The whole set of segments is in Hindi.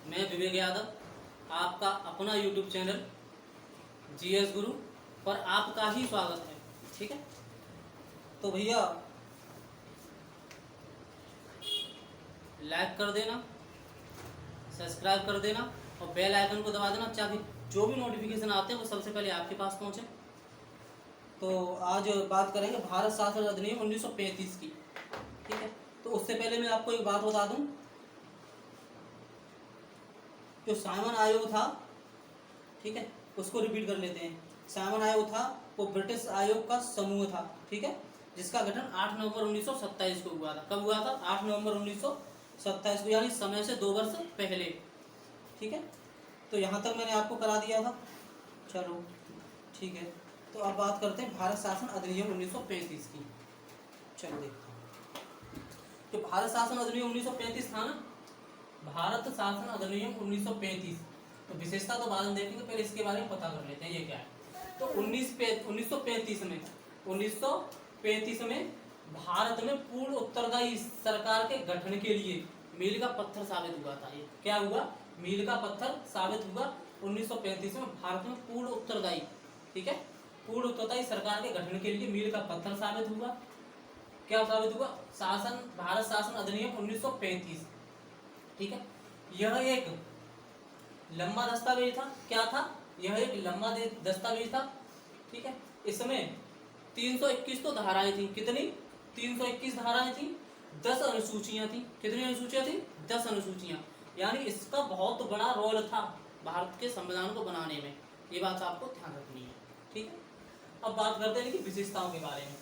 मैं विवेक यादव, आपका अपना यूट्यूब चैनल जीएस गुरु पर आपका ही स्वागत है। ठीक है, तो भैया लाइक कर देना, सब्सक्राइब कर देना और बेल आइकन को दबा देना ताकि जो भी नोटिफिकेशन आते हैं वो सबसे पहले आपके पास पहुंचे। तो आज बात करेंगे भारत शासन अधिनियम 1935 की। ठीक है, तो उससे पहले मैं आपको एक बात बता दूं, जो साइमन आयोग था, ठीक है, उसको रिपीट कर लेते हैं। साइमन आयोग था वो ब्रिटिश आयोग का समूह था, ठीक है, जिसका गठन 8 नवंबर 1927 को हुआ था। कब हुआ था? 8 नवंबर 1927 को, यानी समय से 2 वर्ष पहले। ठीक है, तो यहाँ तक मैंने आपको करा दिया था। चलो ठीक है, तो अब बात करते हैं भारत शासन अधिनियम 1935 की। चलो देखते हैं, तो भारत शासन अधिनियम 1935 था ना, भारत शासन अधिनियम 1935। तो विशेषता तो बाद में देखेंगे, पहले इसके बारे में पता कर लेते हैं ये क्या है। तो 1935 में भारत में पूर्ण उत्तरदायी सरकार के गठन के लिए मील का पत्थर साबित हुआ था। ये क्या हुआ? मील का पत्थर साबित हुआ 1935 में भारत में पूर्ण उत्तरदायी, ठीक है, पूर्ण उत्तरदायी सरकार के गठन के लिए मील का पत्थर साबित हुआ। क्या साबित हुआ? भारत शासन अधिनियम 1935। ठीक है, यह एक लंबा दस्तावेज था। क्या था? यह एक लंबा दस्तावेज था। ठीक है, इसमें 321 तो धाराएं थी। कितनी? 321 धाराएं थी, 10 अनुसूचियां थी। कितनी अनुसूचियां थी? 10 अनुसूचियां। यानी इसका बहुत बड़ा रोल था भारत के संविधान को बनाने में। ये बात आपको ध्यान रखनी है। ठीक है, अब बात करते हैं कि विशेषताओं के बारे में।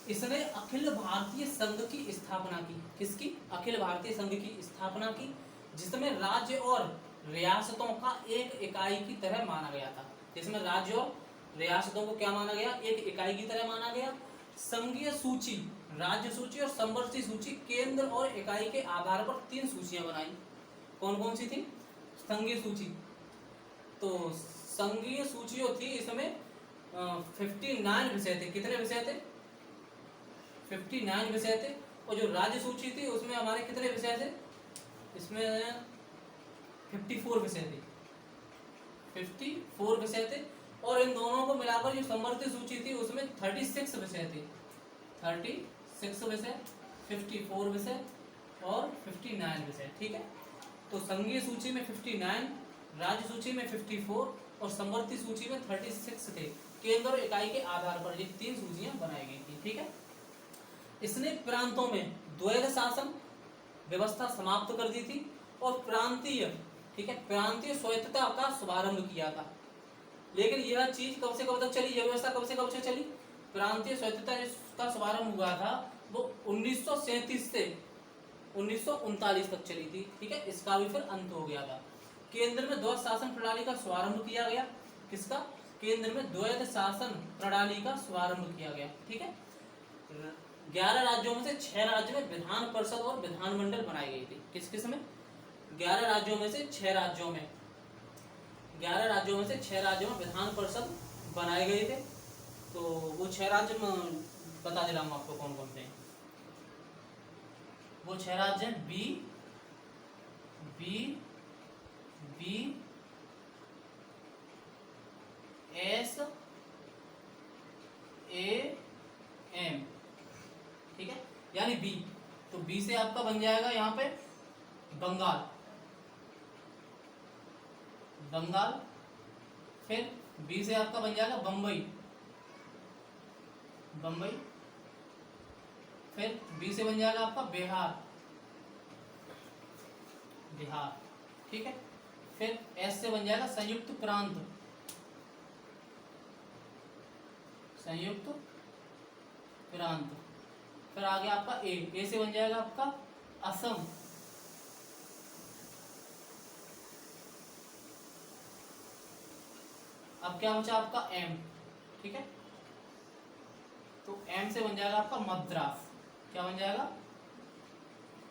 इसने अखिल भारतीय संघ की स्थापना की। किसकी? अखिल भारतीय संघ की स्थापना की, जिसमें राज्य और रियासतों का एक इकाई की तरह माना गया था। जिसमें राज्य और रियासतों को क्या माना गया? एक इकाई की तरह माना गया। संघीय सूची, राज्य सूची और समवर्ती सूची, केंद्र और इकाई के आधार पर 3 सूचियां बनाई। कौन कौन सी थी? संघीय सूची। तो संघीय सूची जो थी, इसमें 59 विषय थे। कितने विषय थे? 59 विषय थे। और जो राज्य सूची थी उसमें हमारे कितने विषय थे? इसमें 54 विषय थे। 54 विषय थे। और इन दोनों को मिलाकर जो समवर्ती सूची थी उसमें 36 विषय थे। 36 विषय, 54 विषय और 59 विषय। ठीक है, तो संघीय सूची में 59, राज्य सूची में 54 और समवर्ती सूची में 36 थे। केंद्र और इकाई के आधार पर ये 3 सूचियां बनाई गई थी। ठीक है, इसने प्रांतों में द्वैध शासन व्यवस्था समाप्त कर दी थी और प्रांतीय, ठीक है, प्रांतीय स्वायत्तता का शुभारंभ किया था। लेकिन यह चीज कब से कब तक चली? यह व्यवस्था कब से कब तक चली? प्रांतीय स्वायत्तता का शुभारंभ हुआ था वो 1937 से 1939 तक चली थी। ठीक है, इसका भी फिर अंत हो गया था। केंद्र में द्वैध शासन प्रणाली का शुभारंभ किया गया। किसका? केंद्र में द्वैध शासन प्रणाली का शुभारंभ किया गया। ठीक है, 11 राज्यों में से 6 राज्यों में विधान परिषद और विधानमंडल बनाई गई थी। किस किस में? 11 राज्यों में से 6 राज्यों में, 11 राज्यों में से 6 राज्यों में विधान परिषद बनाए गए थे। तो वो 6 राज्य में बता दे रहा हूँ आपको कौन कौन से हैं। वो 6 राज्य हैं बी एस ए एम। ठीक है, यानी बी। तो बी से आपका बन जाएगा यहाँ पे बंगाल, फिर बी से आपका बन जाएगा बम्बई, फिर बी से बन जाएगा आपका बिहार। ठीक है, फिर एस से बन जाएगा संयुक्त प्रांत, फिर आ गया आपका ए से बन जाएगा आपका असम, अब क्या बचा आपका एम। ठीक है, तो एम से बन जाएगा आपका मद्रास। क्या बन जाएगा?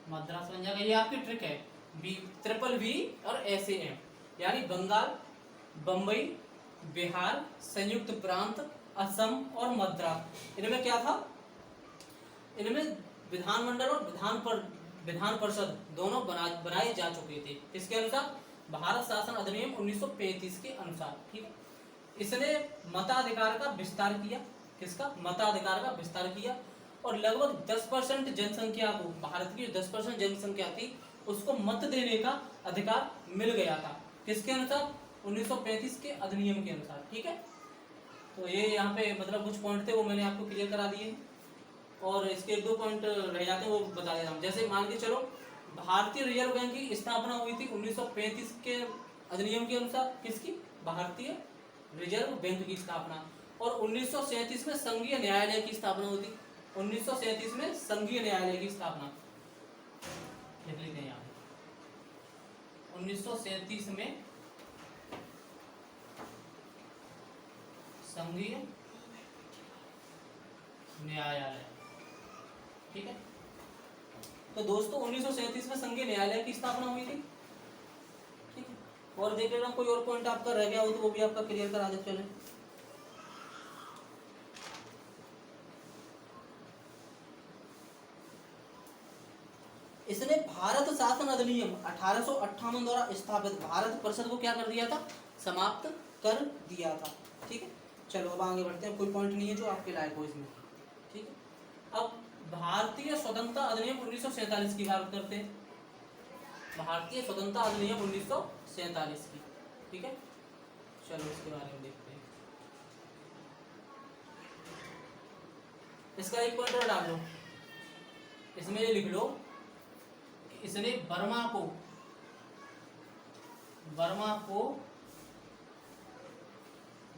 मद्रास बन जाएगा। ये आपकी ट्रिक है, बी, ट्रिपल बी और ऐसे एम, यानी बंगाल, बंबई, बिहार, संयुक्त प्रांत, असम और मद्रास। इनमें क्या था? इनमें विधानमंडल और विधान परिषद दोनों बनाए जा चुके थे। इसके अनुसार भारत शासन अधिनियम 1935 के अनुसार, ठीक है। इसने मताधिकार का विस्तार किया, किसका? मताधिकार का विस्तार किया, और लगभग 10% जनसंख्या को, भारत की 10% जनसंख्या थी, उसको मत देने का अधिकार मिल गया था। किसके अनुसार? 1935 के अधिनियम के अनुसार, ठीक है। तो ये यहाँ पे मतलब कुछ पॉइंट थे वो मैंने आपको क्लियर करा दिए, और इसके 1-2 पॉइंट रह जाते हैं वो बता देता हूँ। जैसे मान के चलो, भारतीय रिजर्व बैंक की स्थापना हुई थी 1935 के अधिनियम के अनुसार। किसकी? भारतीय रिजर्व बैंक की स्थापना। और 1937 में संघीय न्यायालय की स्थापना हुई थी। 1937 में संघीय न्यायालय की स्थापना लिख लेते हैं यहाँ पे। 1937 में संघीय न्यायालय, ठीक है। तो दोस्तों 1937 में संघीय न्यायालय की स्थापना हुई थी, ठीक है। और देख लेना कोई और पॉइंट आपका रह गया हो तो वो भी आपका क्लियर करा दे चले। इसने भारत शासन अधिनियम 1858 द्वारा स्थापित भारत परिषद को क्या कर दिया था? समाप्त कर दिया था, ठीक है। चलो अब आगे बढ़ते हैं, कोई पॉइंट नहीं है जो आपके लायक हो इसमें, ठीक है। अब भारतीय स्वतंत्रता अधिनियम 1947 की बात करते हैं। भारतीय स्वतंत्रता अधिनियम 1947 की, ठीक है। चलो इसके बारे में देखते हैं। इसका एक पॉइंट और डाल लो, इसमें ये लिख लो कि इसने बर्मा को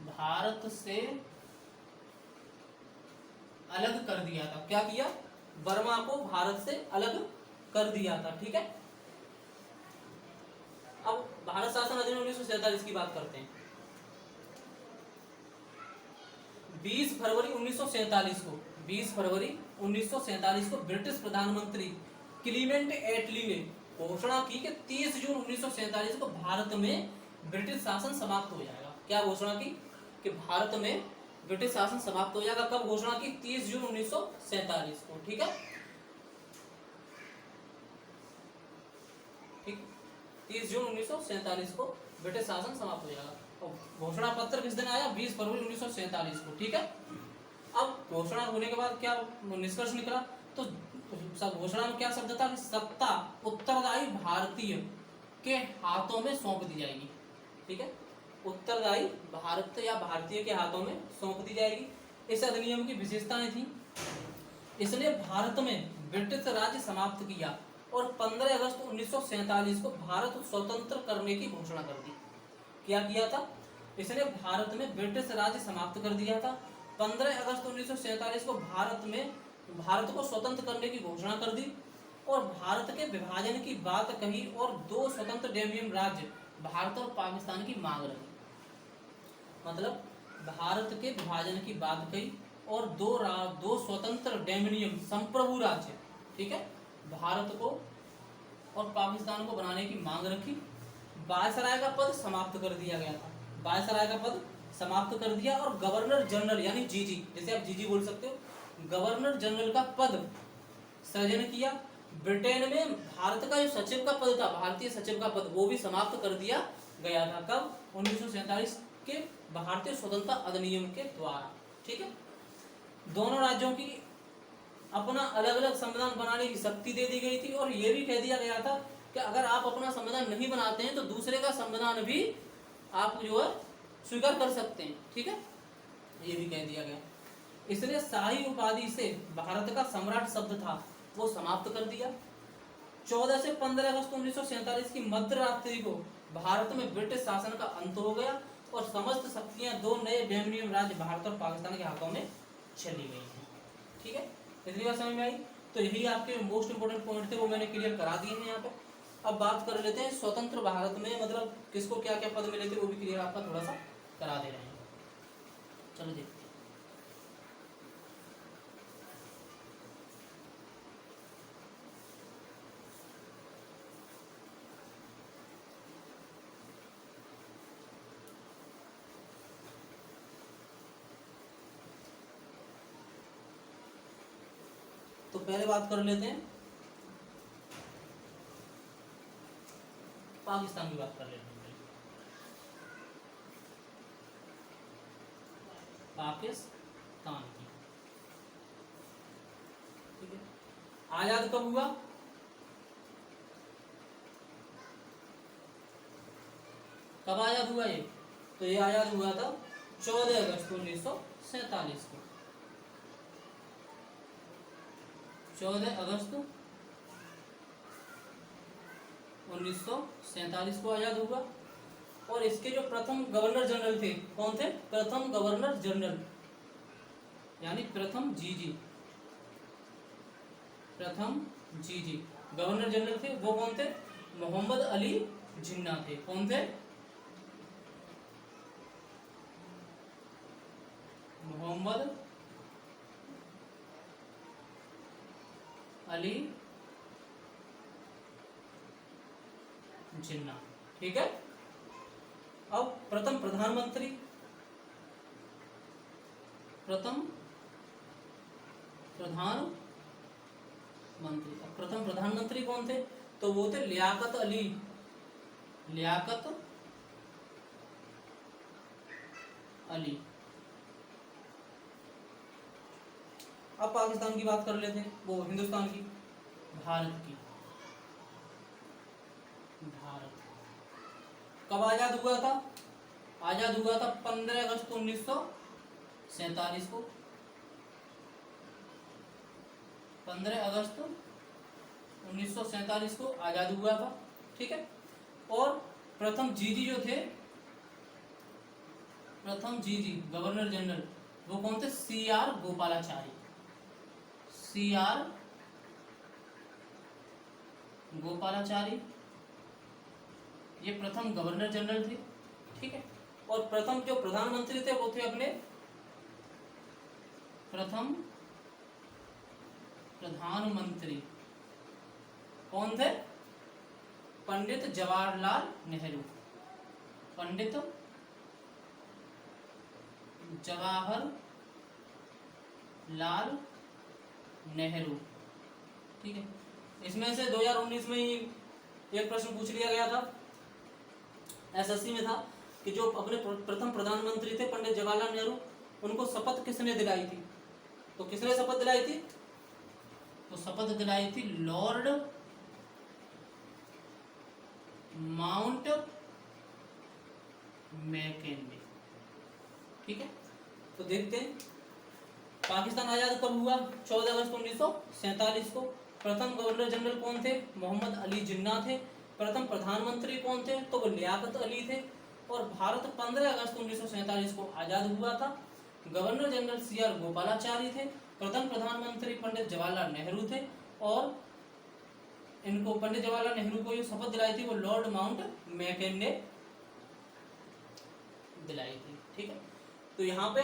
भारत से अलग कर दिया था। क्या किया? बर्मा को भारत से अलग कर दिया था, ठीक है। अब भारत शासन अधिनियम 1947 की बात करते हैं। 20 फरवरी 1947 को ब्रिटिश प्रधानमंत्री क्लीमेंट एटली ने घोषणा की कि 30 जून 1947 को भारत में ब्रिटिश शासन समाप्त हो जाएगा। क्या घोषणा की? कि भारत में ब्रिटिश शासन समाप्त हो जाएगा। कब घोषणा की? 30 जून 1947 को, ठीक है। ठीक, 30 जून 1947 को ब्रिटिश शासन समाप्त हो जाएगा। और घोषणा पत्र किस दिन आया? 20 फरवरी 1947 को, ठीक है। अब घोषणा होने के बाद क्या निष्कर्ष निकला? तो घोषणा में क्या शब्द था? सत्ता उत्तरदायी भारतीय के हाथों में सौंप दी जाएगी, ठीक है। उत्तरदायी भारत या भारतीय के हाथों में सौंप दी जाएगी। इस अधिनियम की विशेषताएं थी, इसने भारत में ब्रिटिश राज्य समाप्त किया और 15 अगस्त 1947 को भारत स्वतंत्र करने की घोषणा कर दी। क्या किया था? इसने भारत में ब्रिटिश राज्य समाप्त कर दिया था। 15 अगस्त 1947 को भारत को स्वतंत्र करने की घोषणा कर दी और भारत के विभाजन की बात कही और 2 स्वतंत्र डोमिनियन राज्य भारत और पाकिस्तान की मांग रखी। मतलब भारत के विभाजन की बात कही और दो स्वतंत्र डोमिनियन संप्रभु राज्य, ठीक है, भारत को और पाकिस्तान को बनाने की मांग रखी। वायसराय का पद समाप्त कर दिया गया था। वायसराय का पद समाप्त कर दिया और गवर्नर जनरल यानी जीजी, जैसे आप जीजी बोल सकते हो, गवर्नर जनरल का पद सृजन किया। ब्रिटेन में भारत का जो सचिव का पद था, भारतीय सचिव का पद, वो भी समाप्त कर दिया गया था। कब? 1947 के भारतीय स्वतंत्रता अधिनियम के द्वारा, ठीक है। दोनों राज्यों की अपना अलग अलग संविधान बनाने की शक्ति दे दी गई थी और यह भी कह दिया गया था कि अगर आप अपना संविधान नहीं बनाते हैं तो दूसरे का संविधान भी आप जो है स्वीकार कर सकते हैं, ठीक है, ये भी कह दिया गया। इसलिए शाही उपाधि से भारत का सम्राट शब्द था वो समाप्त कर दिया। 14 से 15 अगस्त 1947 की मध्य रात्रि को भारत में ब्रिटिश शासन का अंत हो गया और समस्त शक्तियां 2 नए डोमिनियन राज्य भारत और पाकिस्तान के हाथों में चली गई थी, ठीक है। इतनी बात समझ में आई? तो यही आपके मोस्ट इंपोर्टेंट पॉइंट थे, वो मैंने क्लियर करा दिए हैं यहाँ पे। अब बात कर लेते हैं स्वतंत्र भारत में मतलब किसको क्या क्या पद मिले थे, वो भी क्लियर आपका थोड़ा सा करा दे रहे हैं। चलो देखते हैं। तो पहले बात कर लेते हैं पाकिस्तान की बात कर लेते हैं। पाकिस्तान की, ठीक है। आजाद कब हुआ? कब आजाद हुआ ये? तो ये आजाद हुआ था 14 अगस्त 1947 को। 14 अगस्त 1947 को आजाद हुआ। और इसके जो प्रथम गवर्नर जनरल थे, कौन थे? प्रथम गवर्नर जनरल यानी प्रथम जीजी, प्रथम जीजी गवर्नर जनरल थे, वो कौन थे? मोहम्मद अली जिन्ना थे। कौन थे? मोहम्मद अली जिन्ना, ठीक है। अब प्रथम प्रधानमंत्री, प्रथम प्रधानमंत्री, अब प्रथम प्रधानमंत्री कौन थे? तो वो थे लियाकत अली, लियाकत अली। अब पाकिस्तान की बात कर लेते हैं, वो हिंदुस्तान की, भारत की। भारत कब आजाद हुआ था? आजाद हुआ था 15 अगस्त 1947 को। 15 अगस्त 1947 को आजाद हुआ था, ठीक है। और प्रथम जीजी जो थे, प्रथम जीजी गवर्नर जनरल, वो कौन थे? CR गोपालाचारी, CR गोपालाचारी, ये प्रथम गवर्नर जनरल थे, ठीक है। और प्रथम जो प्रधानमंत्री थे वो थे अपने प्रथम प्रधानमंत्री, कौन थे? पंडित जवाहरलाल नेहरू, पंडित जवाहरलाल नेहरू, ठीक है। इसमें से 2019 में ही एक प्रश्न पूछ लिया गया था, SSC में था, कि जो अपने प्रथम प्रधानमंत्री थे पंडित जवाहरलाल नेहरू, उनको शपथ किसने दिलाई थी? तो किसने शपथ दिलाई थी? तो शपथ दिलाई थी लॉर्ड माउंट मैकेंले, ठीक है। तो देखते हैं पाकिस्तान आजाद कब हुआ? 14 अगस्त 1947 को। प्रथम गवर्नर जनरल कौन थे? मोहम्मद अली जिन्ना थे। प्रथम प्रधानमंत्री कौन थे? तो वो लियाकत अली थे। और भारत 15 अगस्त 1947 को आजाद हुआ था। गवर्नर जनरल CR गोपालाचारी थे। प्रथम प्रधानमंत्री पंडित जवाहरलाल नेहरू थे। और इनको पंडित जवाहरलाल नेहरू को जो शपथ दिलाई थी वो लॉर्ड माउंट मैकेन ने दिलाई थी, ठीक है। तो यहाँ पे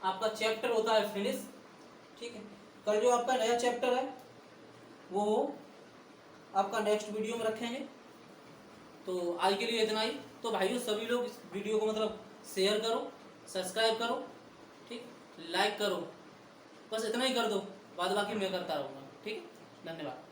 आपका चैप्टर होता है फिनिश, ठीक है। कल जो आपका नया चैप्टर है वो आपका नेक्स्ट वीडियो में रखेंगे। तो आज के लिए इतना ही। तो भाइयों सभी लोग इस वीडियो को मतलब शेयर करो, सब्सक्राइब करो, ठीक, लाइक करो, बस इतना ही कर दो, बाद बाकी मैं करता रहूँगा, ठीक है। धन्यवाद।